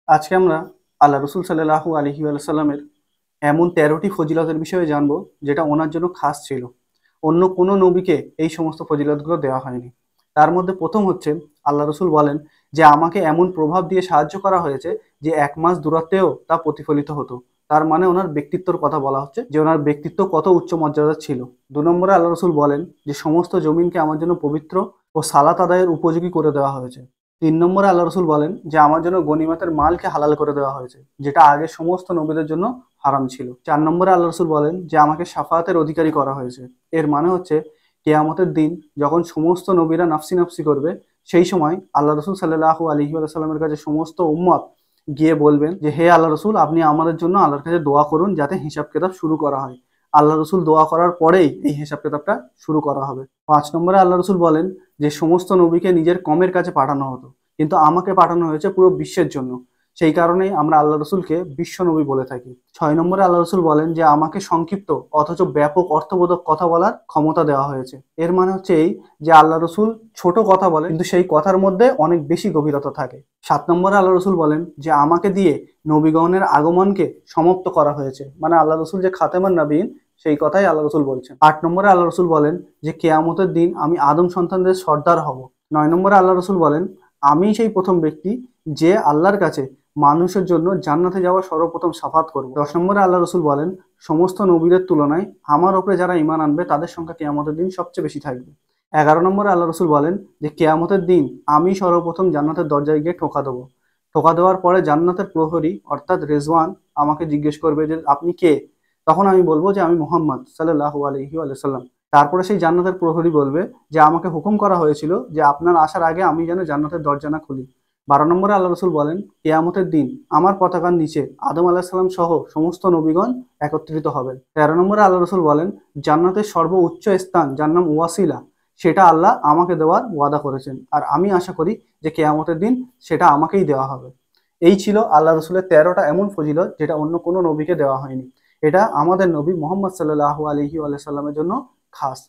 আজকে আমরা আল্লাহ রসুল সাল্লাল্লাহু আলাইহি ওয়াসাল্লামের এমন 13টি ফজিলতের বিষয়ে জানবো, যেটা ওনার জন্য খাস ছিল। অন্য কোনো নবীকে এই সমস্ত ফজিলতগুলো দেওয়া হয়নি। তার মধ্যে প্রথম হচ্ছে, আল্লাহ রসুল বলেন যে আমাকে এমন প্রভাব দিয়ে সাহায্য করা হয়েছে যে 1 মাস দূরত্বেও তা প্রতিফলিত হতো। তার মানে ওনার ব্যক্তিত্বর কথা বলা হচ্ছে, যে ওনার ব্যক্তিত্ব কত উচ্চ মর্যাদার ছিল। 2 নম্বরে আল্লাহ রসুল বলেন যে সমস্ত জমিনকে আমার জন্য পবিত্র ও সালাত আদায়ের উপযোগী করে দেওয়া হয়েছে। 3 নম্বরে আল্লাহ রসুল বলেন যে আমার জন্য গনিমতের মালকে হালাল করে দেওয়া হয়েছে, যেটা আগে সমস্ত নবীদের জন্য হারাম ছিল। 4 নম্বরে আল্লাহ রসুল বলেন যে আমাকে শাফাআতের অধিকারী করা হয়েছে। এর মানে হচ্ছে কেয়ামতের দিন যখন সমস্ত নবীরা নাফসি নাফসি করবে, সেই সময় আল্লাহ রসুল সাল্লাল্লাহু আলাইহি ওয়াসাল্লামের কাছে সমস্ত উম্মত গিয়ে বলবেন যে হে আল্লাহ রসুল, আপনি আমাদের জন্য আল্লাহর কাছে দোয়া করুন যাতে হিসাব কিতাব শুরু করা হয়। আল্লাহ রসুল দোয়া করার পরেই এই হিসাব কিতাবটা শুরু করা হবে। 5 নম্বরে আল্লাহ রসুল বলেন যে সমস্ত নবীকে নিজের কমের কাছে পাঠানো হতো, কিন্তু আমাকে পাঠানো হয়েছে পুরো বিশ্বের জন্য। সেই কারণেই আমরা আল্লাহ রসুলকে বিশ্ব নবী বলে থাকি। 6 নম্বরে আল্লাহ রসুল বলেন যে আমাকে সংক্ষিপ্ত অথচ ব্যাপক অর্থবোধক কথা বলার ক্ষমতা দেওয়া হয়েছে। এর মানে হচ্ছে এই যে আল্লাহ রসুল ছোট কথা বলে, কিন্তু সেই কথার মধ্যে অনেক বেশি গভীরতা থাকে। 7 নম্বরে আল্লাহ রসুল বলেন যে আমাকে দিয়ে নবীগণের আগমনকে সমাপ্ত করা হয়েছে, মানে আল্লাহ রসুল যে খাতেমান নবীন, সেই কথাই আল্লাহ রসুল বলছেন। 8 নম্বরে আল্লাহ রসুল বলেন যে কেয়ামতের দিন আমি আদম সন্তানদের সর্দার হব। 9 নম্বরে আল্লাহ রসুল বলেন আমি সেই প্রথম ব্যক্তি যে আল্লাহর কাছে মানুষের জন্য জান্নাতে যাওয়ার সর্বপ্রথম সাফাত করব। 10 নম্বরে আল্লাহ রসুল বলেন সমস্ত নবীদের তুলনায় আমার উপরে যারা ঈমান আনবে তাদের সংখ্যা কেয়ামতের দিন সবচেয়ে বেশি থাকবে। 11 নম্বরে আল্লাহ রসুল বলেন যে কেয়ামতের দিন আমি সর্বপ্রথম জান্নাতের দরজায় গিয়ে ঠোকা দেবো। ঠোকা দেওয়ার পরে জান্নাতের প্রহরী অর্থাৎ রেজওয়ান আমাকে জিজ্ঞেস করবে যে আপনি কে। তখন আমি বলবো যে আমি মুহাম্মদ সাল্লাল্লাহু আলাইহি ওয়াসাল্লাম। তারপরে সেই জান্নাতের প্রহরী বলবে যে আমাকে হুকুম করা হয়েছিল যে আপনার আসার আগে আমি যেন জান্নাতের দরজা না খুলি। 12 নম্বরে আল্লাহ রসুল বলেন কেয়ামতের দিন আমার পতাকার নিচে আদম আলাহিসাল্লাম সহ সমস্ত নবীগণ একত্রিত হবেন। 13 নম্বরে আল্লাহ রসুল বলেন জান্নাতের সর্বোচ্চ স্থান যার নাম ওয়াসিলা, সেটা আল্লাহ আমাকে দেওয়ার ওয়াদা করেছেন, আর আমি আশা করি যে কেয়ামতের দিন সেটা আমাকেই দেওয়া হবে। এই ছিল আল্লাহ রসুলের 13টা এমন ফজিলত যেটা অন্য কোনো নবীকে দেওয়া হয়নি। এটা আমাদের নবী মোহাম্মদ সাল্লাল্লাহু আলাইহি ওয়াসাল্লামের জন্য খাস।